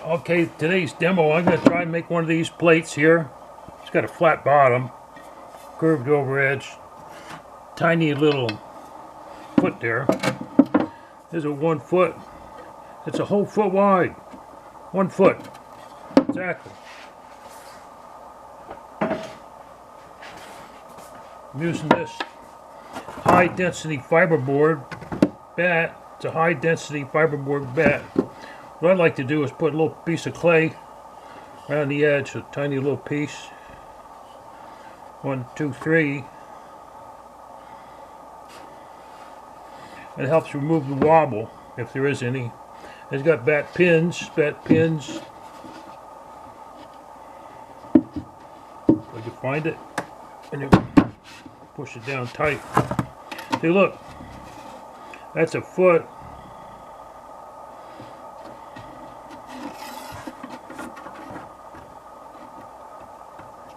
Okay, today's demo, I'm going to try and make one of these plates here. It's got a flat bottom, curved over edge, tiny little foot there. There's a 1 foot. It's a whole foot wide. 1 foot. Exactly. I'm using this high density fiberboard bat. It's a high density fiberboard bat. What I'd like to do is put a little piece of clay around the edge, a tiny little piece. 1, 2, 3. It helps remove the wobble, if there is any. It's got bat pins. If I can find it, and you push it down tight. See, look, that's a foot.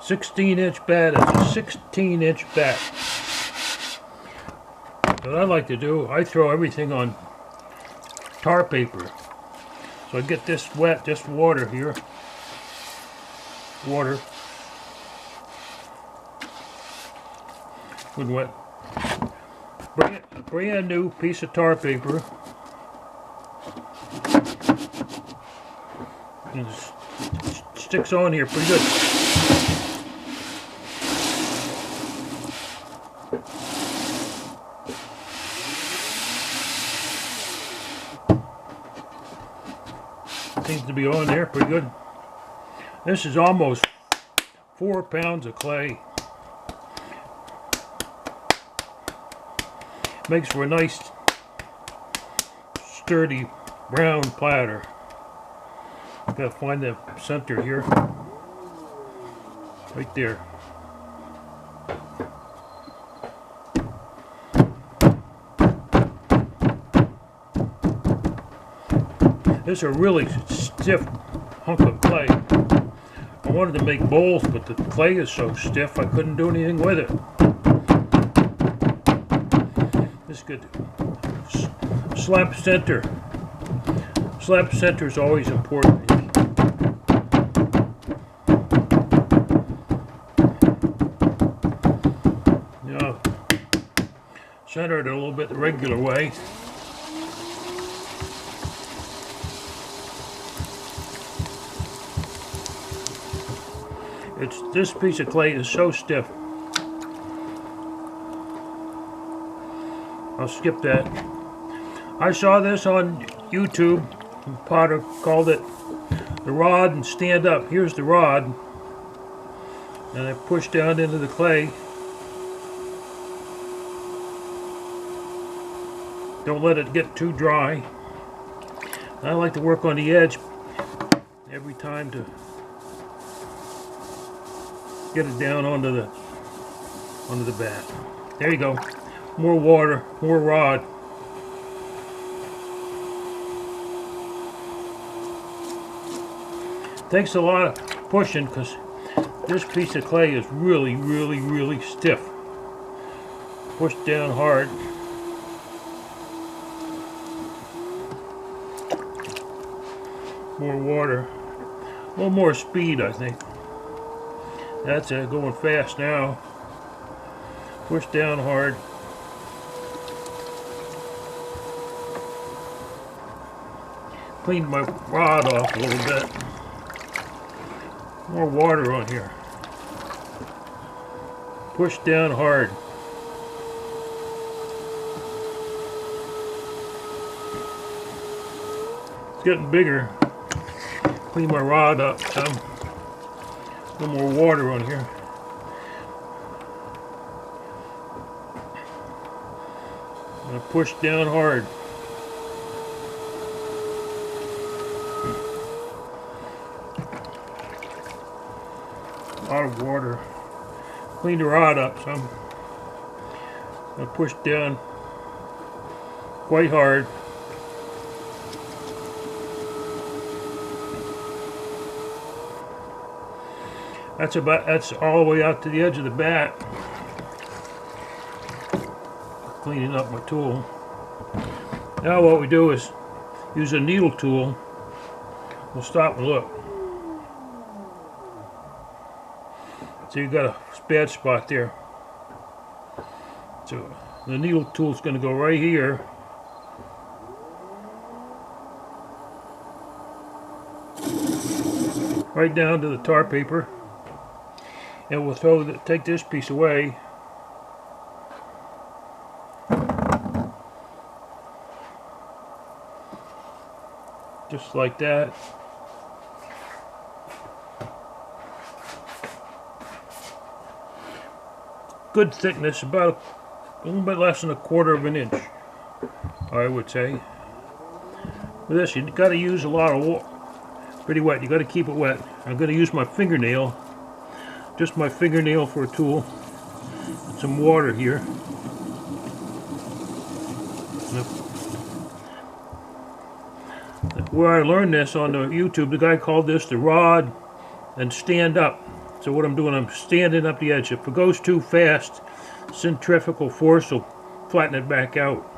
"16" bat. It's a 16" bat. What I like to do, I throw everything on tar paper. So I get this wet, just water here. Water. Good wet. Bring it, a brand new piece of tar paper. And it sticks on here pretty good. Seems to be on there pretty good. This is almost 4 pounds of clay. Makes for a nice sturdy brown platter. Gotta find the center here. Right there. This is a really stiff hunk of clay. I wanted to make bowls, but the clay is so stiff I couldn't do anything with it. This is good. Slap center. Slap center is always important. Now, center it a little bit the regular way. This piece of clay is so stiff. I'll skip that. I saw this on YouTube. Potter called it the rod and stand up. Here's the rod. And I push down into the clay. Don't let it get too dry. I like to work on the edge every time to get it down onto the bat. There you go. More water, more rod. Takes a lot of pushing because this piece of clay is really, really, really stiff. Push down hard. More water. A little more speed, I think. That's it, going fast now. Push down hard. Cleaned my rod off a little bit. More water on here. Push down hard. It's getting bigger. Clean my rod up some. A little more water on here. And I push down hard. A lot of water. Clean the rod up some. I push down quite hard. That's all the way out to the edge of the bat. Cleaning up my tool. Now what we do is use a needle tool We'll stop and look. So you got a bad spot there. So the needle tool's going to go right here. Right down to the tar paper. And we'll take this piece away. Just like that. Good thickness, about a little bit less than 1/4 of an inch, I would say. With this, you got to use a lot of water. Pretty wet. You got to keep it wet. I'm going to use my fingernail, just my fingernail for a tool. Some water here. Where I learned this on the YouTube, the guy called this the rod and stand up. So what I'm doing, I'm standing up the edge. If it goes too fast, centrifugal force will flatten it back out.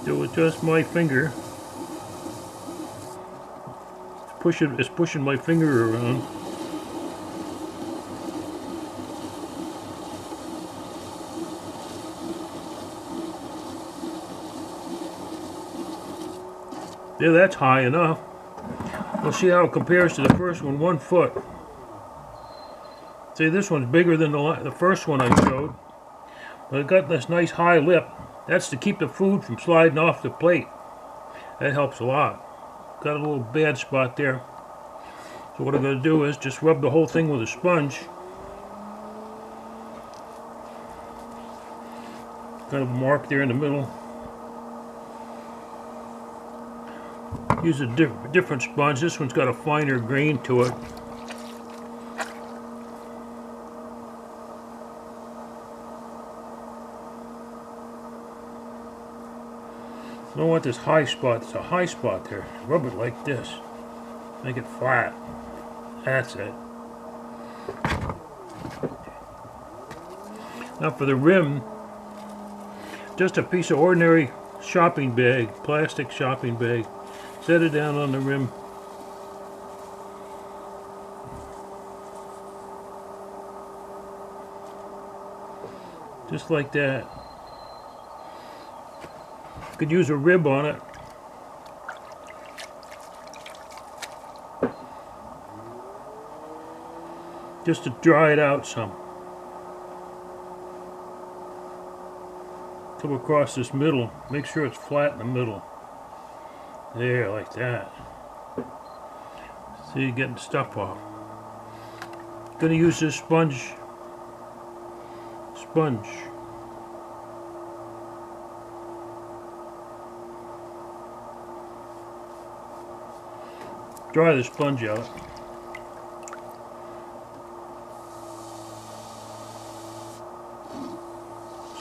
So with just my finger, it's pushing my finger around. Yeah, that's high enough. We'll see how it compares to the first one, 1 foot. See, this one's bigger than the first one I showed. But it got this nice high lip. That's to keep the food from sliding off the plate. That helps a lot. Got a little bad spot there. So what I'm going to do is just rub the whole thing with a sponge. Got a mark there in the middle. Use a different sponge. This one's got a finer grain to it. I don't want this high spot. It's a high spot there. Rub it like this. Make it flat. That's it. Now for the rim, just a piece of ordinary shopping bag, plastic shopping bag. Set it down on the rim. Just like that. You could use a rib on it. Just to dry it out some. Come across this middle. Make sure it's flat in the middle. There, like that. See, you're getting stuff off. Gonna use this sponge. Dry the sponge out.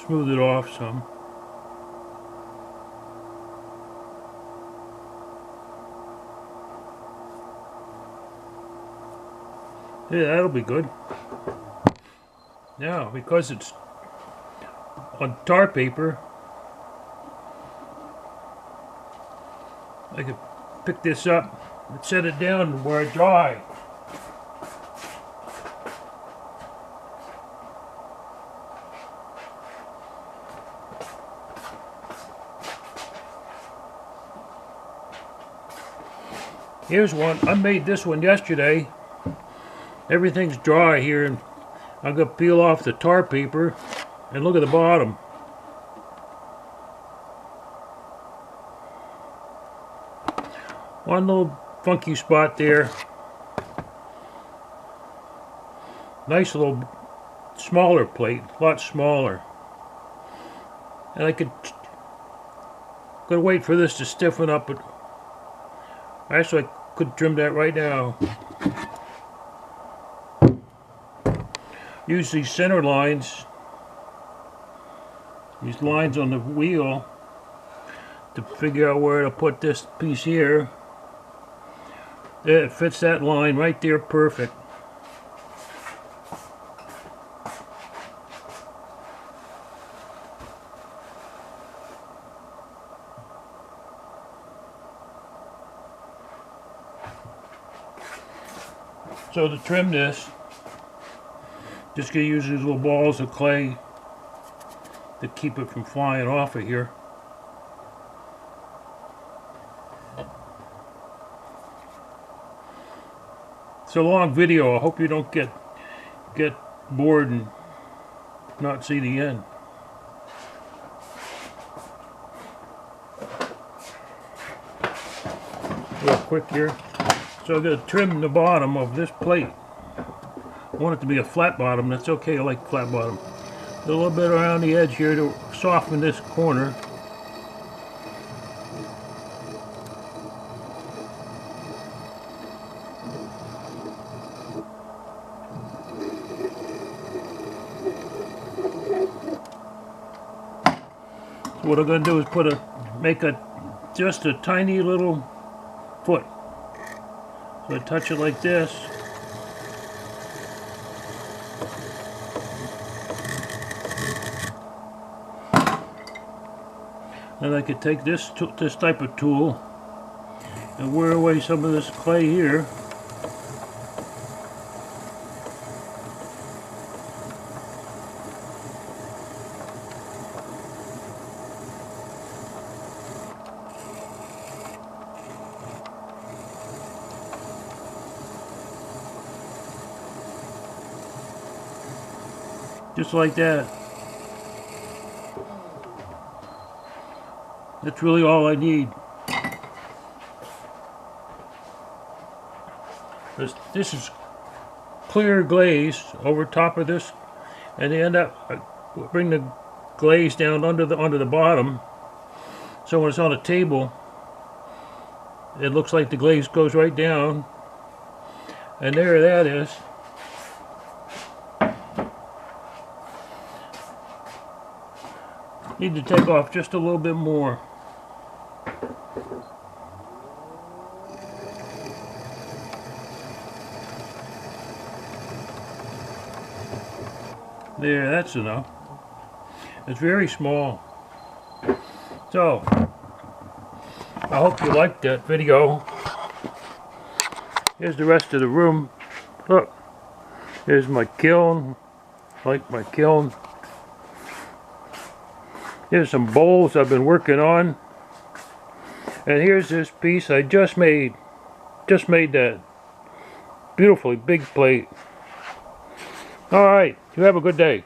Smooth it off some. Yeah, that'll be good. Now, because it's on tar paper, I could pick this up and set it down where it dry. Here's one. I made this one yesterday. Everything's dry here, and I'm going to peel off the tar paper and look at the bottom. One little funky spot there. Nice little smaller plate, a lot smaller. And I could wait for this to stiffen up, but actually I could trim that right now. Use these center lines, these lines on the wheel, to figure out where to put this piece here. It fits that line right there perfect. So to trim this, just gonna use these little balls of clay to keep it from flying off of here. It's a long video. I hope you don't get bored and not see the end. Real quick here. So I'm going to trim the bottom of this plate. I want it to be a flat bottom. That's okay. I like flat bottom. A little bit around the edge here to soften this corner. So what I'm going to do is make just a tiny little foot. So I touch it like this. And I could take this type of tool and wear away some of this clay here. Just like that. That's really all I need. This is clear glaze over top of this, and they end up bring the glaze down under the bottom. So when it's on a table, it looks like the glaze goes right down, and there that is. Need to take off just a little bit more. There, that's enough. It's very small. So, I hope you liked that video. Here's the rest of the room. Look, here's my kiln. Like my kiln. Here's some bowls I've been working on. And here's this piece I just made. Just made that beautifully big plate. Alright, you have a good day.